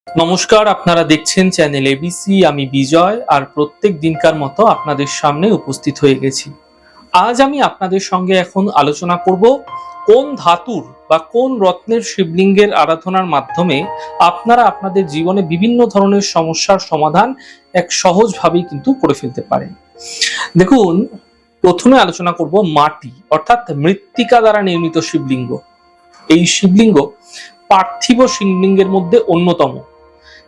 নমস্কার, আপনারা দেখছেন চ্যানেল এবিসি। আমি বিজয়, আর প্রত্যেক দিনকার মতো আপনাদের সামনে উপস্থিত হয়ে গেছি। আজ আমি আপনাদের সঙ্গে এখন আলোচনা করব কোন ধাতুর বা কোন রত্নের শিবলিঙ্গের আরাধনার মাধ্যমে আপনারা আপনাদের জীবনে বিভিন্ন ধরনের সমস্যার সমাধান এক সহজভাবেই কিন্তু করে ফেলতে পারেন। দেখুন, প্রথমে আলোচনা করব মাটি অর্থাৎ মৃত্তিকা দ্বারা নির্মিত শিবলিঙ্গ। এই শিবলিঙ্গ পার্থিব শিবলিঙ্গের মধ্যে অন্যতম।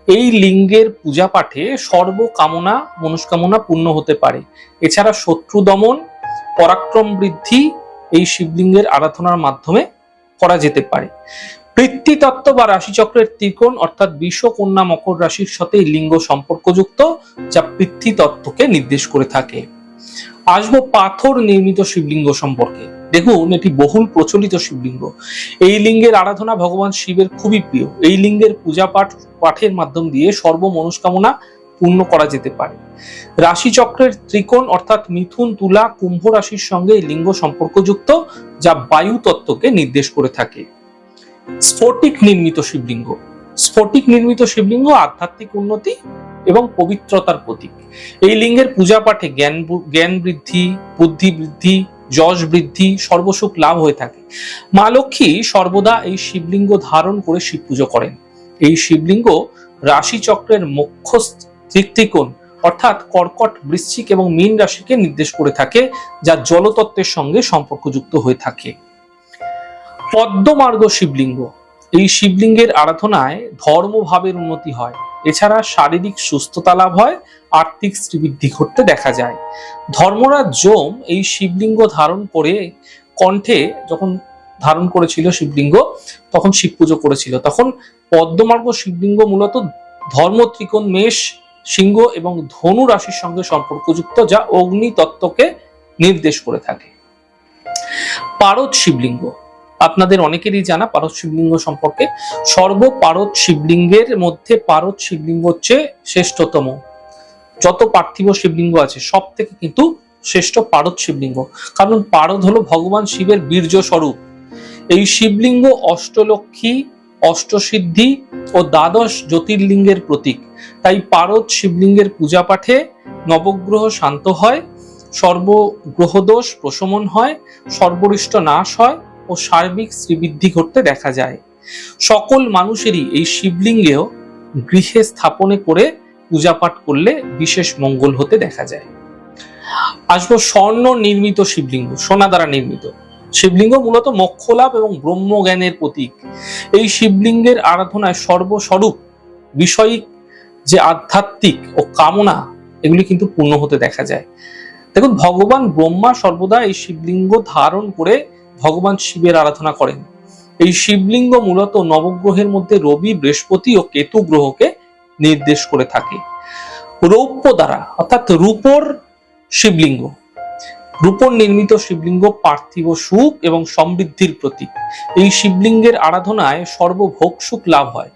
এই লিঙ্গের পূজা পাঠে সর্বকামনা মনস্কামনা পূর্ণ হতে পারে। এছাড়া শত্রু দমন, পরাক্রম বৃদ্ধি এই শিবলিঙ্গের আরাধনার মাধ্যমে করা যেতে পারে। পৃথ্বীতত্ত্ব বা রাশিচক্রের ত্রিকোণ অর্থাৎ বৃষ, কন্যা, মকর রাশির সাথে এই লিঙ্গ সম্পর্কযুক্ত, যা পৃথ্বীতত্ত্বকে নির্দেশ করে থাকে। আসবো পাথর নির্মিত শিবলিঙ্গ সম্পর্কে। দেখুন, এটি বহুল প্রচলিত শিবলিঙ্গ। এই লিঙ্গের আরাধনা ভগবান শিবের খুবই প্রিয়। এই লিঙ্গের পূজা পাঠের মাধ্যম দিয়ে সর্ব মনস্কামনা পূর্ণ করা যেতে পারে। রাশিচক্রের ত্রিকোণ অর্থাৎ মিথুন, তুলা, কুম্ভ রাশির সঙ্গে এই লিঙ্গ সম্পর্কযুক্ত, যা বায়ু তত্ত্বকে নির্দেশ করে থাকে। স্ফটিক নির্মিত শিবলিঙ্গ। স্ফটিক নির্মিত শিবলিঙ্গ আধ্যাত্মিক উন্নতি এবং পবিত্রতার প্রতীক। এই লিঙ্গের পূজা পাঠে জ্ঞান বৃদ্ধি, বুদ্ধি বৃদ্ধি, যশ বৃদ্ধি, সর্বসুখ লাভ হয়ে থাকে। মা লক্ষ্মী সর্বদা এই শিবলিঙ্গ ধারণ করে শিব পুজো করেন। এই শিবলিঙ্গ রাশিচক্রের মুখ্য ত্রিকোণ অর্থাৎ কর্কট, বৃশ্চিক এবং মীন রাশিকে নির্দেশ করে থাকে, যা জলতত্ত্বের সঙ্গে সম্পর্কযুক্ত হয়ে থাকে। পদ্মমার্গ শিবলিঙ্গ। এই শিবলিঙ্গের আরাধনায় ধর্মভাবের উন্নতি হয়। এছাড়া শারীরিক সুস্থতা লাভ হয়, আর্থিক শ্রীবৃদ্ধি ঘটতে দেখা যায়। ধর্মরাজ যম এই শিবলিঙ্গ ধারণ করে কণ্ঠে যখন ধারণ করেছিল শিবলিঙ্গ, তখন শিব পুজো করেছিল। তখন পদ্মমার্গ শিবলিঙ্গ মূলত ধর্ম ত্রিকোণ মেষ, সিংহ এবং ধনু রাশির সঙ্গে সম্পর্কযুক্ত, যা অগ্নি তত্ত্বকে নির্দেশ করে থাকে। পারদ শিবলিঙ্গ। আপনাদের অনেকেরই জানা পারদ শিবলিঙ্গ সম্পর্কে। সর্বপারদ শিবলিঙ্গের মধ্যে পারদ শিবলিঙ্গ হচ্ছে শ্রেষ্ঠতম। যত পার্থিব শিবলিঙ্গ আছে সব থেকে কিন্তু শ্রেষ্ঠ পারদ শিবলিঙ্গ, কারণ পারদ হলো ভগবান শিবের বীর্য স্বরূপ। এই শিবলিঙ্গ অষ্টলক্ষ্মী, অষ্টসিদ্ধি ও দ্বাদশ জ্যোতির্লিঙ্গের প্রতীক। তাই পারদ শিবলিঙ্গের পূজা পাঠে নবগ্রহ শান্ত হয়, সর্বগ্রহদোষ প্রশমন হয়, সর্বরিষ্ট নাশ হয় ও সার্বিক শ্রীবৃদ্ধি ঘটতে দেখা যায়। সকল মানুষেরই এই শিবলিঙ্গেও গৃহে স্থাপনে করে পূজা পাঠ করলে বিশেষ মঙ্গল হতে দেখা যায়। আসবো স্বর্ণ নির্মিত শিবলিঙ্গ। সোনা দ্বারা নির্মিত শিবলিঙ্গ মূলত মোক্ষ লাভ এবং ব্রহ্মজ্ঞানের প্রতীক। এই শিবলিঙ্গের আরাধনায় সর্বস্বরূপ বিষয়িক যে আধ্যাত্মিক ও কামনা, এগুলি কিন্তু পূর্ণ হতে দেখা যায়। দেখুন, ভগবান ব্রহ্মা সর্বদা এই শিবলিঙ্গ ধারণ করে ভগবান শিবের আরাধনা করেন। এই শিবলিঙ্গ মূলত নবগ্রহের মধ্যে রবি, বৃহস্পতি ও কেতু গ্রহকে নির্দেশ করে থাকে। রৌপ্য দ্বারা অর্থাৎ রূপোর শিবলিঙ্গ। রূপোর নির্মিত শিবলিঙ্গ পার্থিব সুখ এবং সমৃদ্ধির প্রতীক। এই শিবলিঙ্গের আরাধনায় সর্বভোগ সুখ লাভ হয়।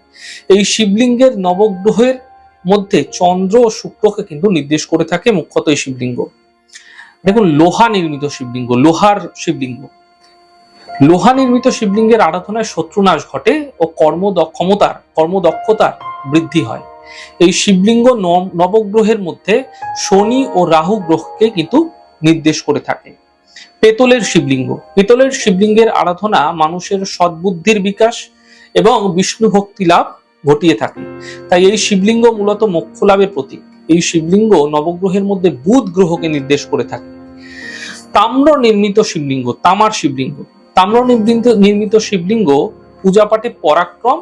এই শিবলিঙ্গের নবগ্রহের মধ্যে চন্দ্র ও শুক্রকে কিন্তু নির্দেশ করে থাকে মুখ্যত এই শিবলিঙ্গ। দেখুন, লোহা নির্মিত শিবলিঙ্গ। লোহার শিবলিঙ্গ। লোহা নির্মিত শিবলিঙ্গের আরাধনায় শত্রুনাশ ঘটে ও কর্মদক্ষতার বৃদ্ধি হয়। এই শিবলিঙ্গ নবগ্রহের মধ্যে শনি ও রাহু গ্রহকে কিন্তু নির্দেশ করে থাকে। পেতলের শিবলিঙ্গ। পেতলের শিবলিঙ্গের আরাধনা মানুষের সদ্বুদ্ধির বিকাশ এবং বিষ্ণু ভক্তি লাভ ঘটিয়ে থাকে। তাই এই শিবলিঙ্গ মূলত মোক্ষ লাভের প্রতীক। এই শিবলিঙ্গ নবগ্রহের মধ্যে বুধ গ্রহকে নির্দেশ করে থাকে। তাম্র নির্মিত শিবলিঙ্গ। তামার শিবলিঙ্গ। তাম্র নির্মিত শিবলিঙ্গ পূজা পাঠে পরাক্রম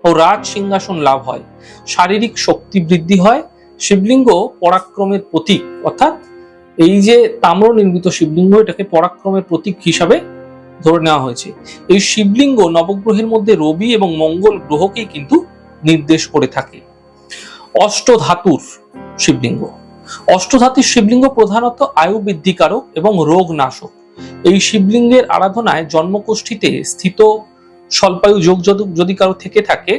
ও রাজ সিংহাসন লাভ হয়, শারীরিক শক্তি বৃদ্ধি হয়। শিবলিঙ্গ পরাক্রমের প্রতীক, অর্থাৎ এই যে তাম্র নির্মিত শিবলিঙ্গ, এটাকে পরাক্রমের প্রতীক হিসাবে ধরে নেওয়া হয়েছে। এই শিবলিঙ্গ নবগ্রহের মধ্যে রবি এবং মঙ্গল গ্রহকেই কিন্তু নির্দেশ করে থাকে। অষ্টধাতুর শিবলিঙ্গ। অষ্টধাতুর শিবলিঙ্গ প্রধানত আয়ু বৃদ্ধিকারক এবং রোগ নাশক। এই শিবলিঙ্গের আরাধনায় জন্মকুষ্ঠিতে স্থিত স্বল্পায়ু যোগ যদি কারো থেকে থাকে,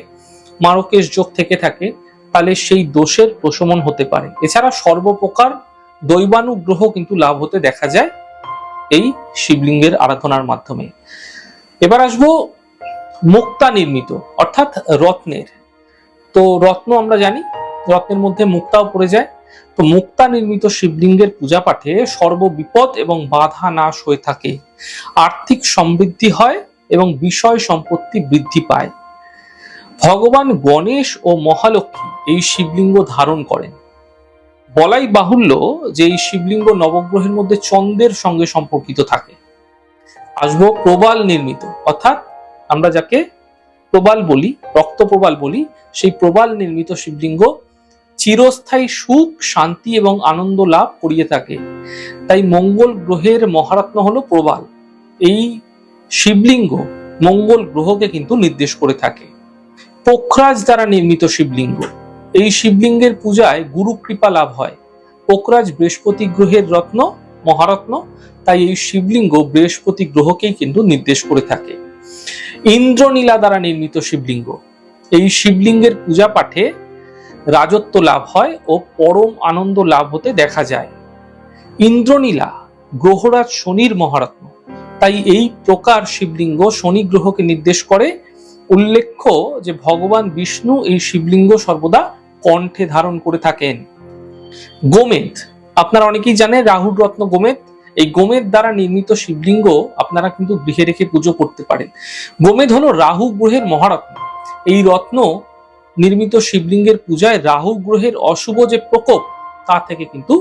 মারকেশ যোগ থেকে থাকে, তাহলে সেই দোষের প্রশমন হতে পারে। এছাড়া সর্বপ্রকার দৈবানুগ্রহ কিন্তু লাভ হতে দেখা যায় এই শিবলিঙ্গের আরাধনার মাধ্যমে। এবার আসবো মুক্তা নির্মিত অর্থাৎ রত্নের। তো রত্ন আমরা জানি, রত্নের মধ্যে মুক্তাও পড়ে যায়। তো মুক্তা নির্মিত শিবলিঙ্গের পূজা পাঠে সর্ববিপদ এবং বাধা নাশ হয়ে থাকে, আর্থিক সমৃদ্ধি হয় এবং বিষয় সম্পত্তি বৃদ্ধি পায়। ভগবান গণেশ ও মহালক্ষ্মী এই শিবলিঙ্গ ধারণ করেন। বলাই বাহুল্য যে এই শিবলিঙ্গ নবগ্রহের মধ্যে চন্দ্রের সঙ্গে সম্পর্কিত থাকে। আসবো প্রবাল নির্মিত, অর্থাৎ আমরা যাকে প্রবাল বলি, রক্ত প্রবাল বলি, সেই প্রবাল নির্মিত শিবলিঙ্গ চিরস্থায়ী সুখ, শান্তি এবং আনন্দ লাভ করিয়ে থাকে। তাই মঙ্গল গ্রহের মহারত্ন হলো প্রবাল। এই শিবলিঙ্গ মঙ্গল গ্রহকে কিন্তু নির্দেশ করে থাকে। পোখরাজ দ্বারা নির্মিত শিবলিঙ্গ, এই শিবলিঙ্গের পূজায় গুরু কৃপা লাভ হয়। পোখরাজ বৃহস্পতি গ্রহের রত্ন, মহারত্ন, তাই এই শিবলিঙ্গ বৃহস্পতি গ্রহকেই কিন্তু নির্দেশ করে থাকে। ইন্দ্রনীলা দ্বারা নির্মিত শিবলিঙ্গ, এই শিবলিঙ্গের পূজা পাঠে রাজত্ব লাভ হয় ও পরম আনন্দ লাভ হতে দেখা যায়। ইন্দ্রনীলা গ্রহরাজ শনির মহারত্ন, তাই এই প্রকার শিবলিঙ্গ শনি গ্রহকে নির্দেশ করে। উল্লেখ্য যে ভগবান বিষ্ণু এই শিবলিঙ্গ সর্বদা কণ্ঠে ধারণ করে থাকেন। গোমেদ, আপনারা অনেকেই জানেন রাহুর রত্ন গোমেদ। এই গোমেদ দ্বারা নির্মিত শিবলিঙ্গ আপনারা কিন্তু গৃহে রেখে পুজো করতে পারেন। গোমেদ হলো রাহু গ্রহের মহারত্ন। এই রত্ন নির্মিত শিবলিঙ্গের পূজায় রাহু গ্রহের অশুভ যে প্রকোপ তা থেকে কিন্তু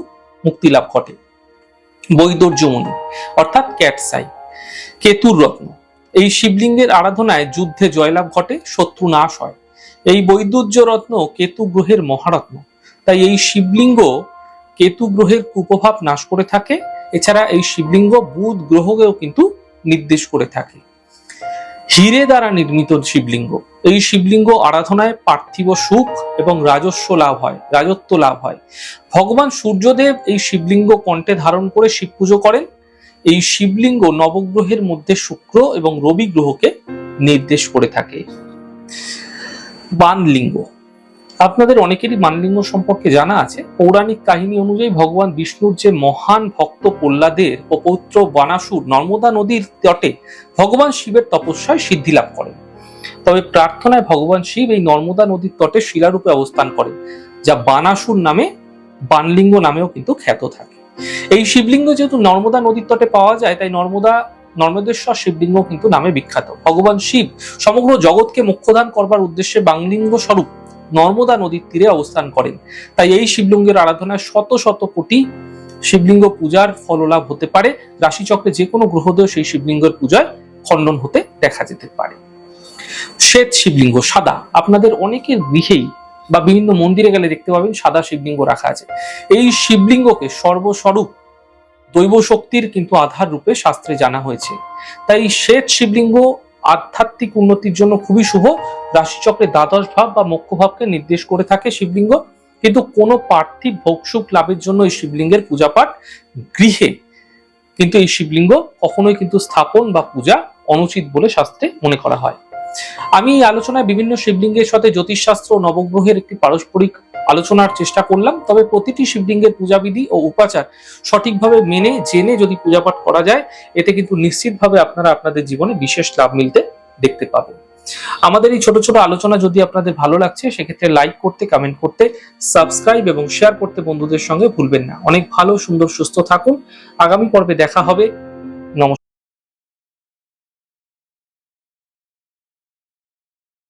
মুক্তি লাভ ঘটে। বৈদর্যমণি অর্থাৎ ক্যাটসাই, কেতুর রত্ন, এই শিবলিঙ্গের আরাধনায় যুদ্ধে জয়লাভ ঘটে, শত্রু নাশ হয়। এই বৈদুর্য রত্ন কেতু গ্রহের মহারত্ন, তাই এই শিবলিঙ্গ কেতু গ্রহের কুপ্রভাব নাশ করে থাকে। এছাড়া এই শিবলিঙ্গ বুধ গ্রহকেও কিন্তু নির্দেশ করে থাকে। হিরে দ্বারা নির্মিত শিবলিঙ্গ, এই শিবলিঙ্গ আরাধনায় পার্থিব সুখ এবং রাজস্ব লাভ হয়, রাজত্ব লাভ হয়। ভগবান সূর্যদেব এই শিবলিঙ্গ কণ্ঠে ধারণ করে শিব পুজো করেন। এই শিবলিঙ্গ নবগ্রহের মধ্যে শুক্র এবং রবি গ্রহকে নির্দেশ করে থাকে। বানলিঙ্গ, আপনাদের অনেকেরই বানলিঙ্গ সম্পর্কে জানা আছে। পৌরাণিক কাহিনী অনুযায়ী ভগবান বিষ্ণুর যে মহান ভক্ত প্রহ্লাদের ও পৌত্র বানাসুর নর্মদা নদীর তটে ভগবান শিবের তপস্যায় সিদ্ধি লাভ করেন। তবে প্রার্থনায় ভগবান শিব এই নর্মদা নদীর তটে শিলারূপে অবস্থান করেন, যা বানাসুর নামে, বানলিঙ্গ নামেও কিন্তু খ্যাত থাকে। এই শিবলিঙ্গ যেহেতু নর্মদা নদীর তটে পাওয়া যায়, তাই নর্মদেশ্বর শিবলিঙ্গ কিন্তু নামে বিখ্যাত। ভগবান শিব সমগ্র জগৎকে মোক্ষদান করবার উদ্দেশ্যে বানলিঙ্গ স্বরূপ নর্মদা নদীর তীরে অবস্থান করেন। তাই এই শিবলিঙ্গের আরাধনায় শত শত কোটি শিবলিঙ্গ পূজার ফললাভ হতে পারে। রাশিচক্রে যে কোনো গ্রহদয় সেই শিবলিঙ্গের পূজায় খণ্ডন হতে দেখা যেতে পারে। শ্বেত শিবলিঙ্গ, সাদা, আপনাদের অনেকের গৃহেই বা বিভিন্ন মন্দিরে গেলে দেখতে পাবেন সাদা শিবলিঙ্গ রাখা আছে। এই শিবলিঙ্গকে সর্বস্বরূপ দৈব শক্তির কিন্তু আধার রূপে শাস্ত্রে জানা হয়েছে। তাই শ্বেত শিবলিঙ্গ আধ্যাত্মিক উন্নতির জন্য খুবই শুভ। রাশিচক্রে দ্বাদশ ভাব বা মোক্ষ ভাবকে নির্দেশ করে থাকে শিবলিঙ্গ। কিন্তু কোনো পার্থিব ভোগসুখ লাভের জন্য এই শিবলিঙ্গের পূজা পাঠ গৃহে কিন্তু এই শিবলিঙ্গ কখনোই কিন্তু স্থাপন বা পূজা অনুচিত বলে শাস্ত্রে মনে করা হয়। আমি এই আলোচনায় বিভিন্ন শিবলিঙ্গের সাথে জ্যোতিষশাস্ত্র ও নবগ্রহের একটি পারস্পরিক আলোচনার চেষ্টা করলাম। তবে প্রতিটি শিবলিঙ্গের পূজাবিধি ও উপাচার সঠিকভাবে মেনে জেনে যদি পূজাপাঠ করা যায়, এতে কিন্তু নিশ্চিতভাবে আপনারা আপনাদের জীবনে বিশেষ লাভ মিলতে দেখতে পাবেন। আমাদের এই ছোট ছোট আলোচনা যদি আপনাদের ভালো লাগছে, সেক্ষেত্রে লাইক করতে, কমেন্ট করতে, সাবস্ক্রাইব এবং শেয়ার করতে বন্ধুদের সঙ্গে ভুলবেন না। অনেক ভালো, সুন্দর, সুস্থ থাকুন। আগামী পর্বে দেখা হবে। নমস্কার।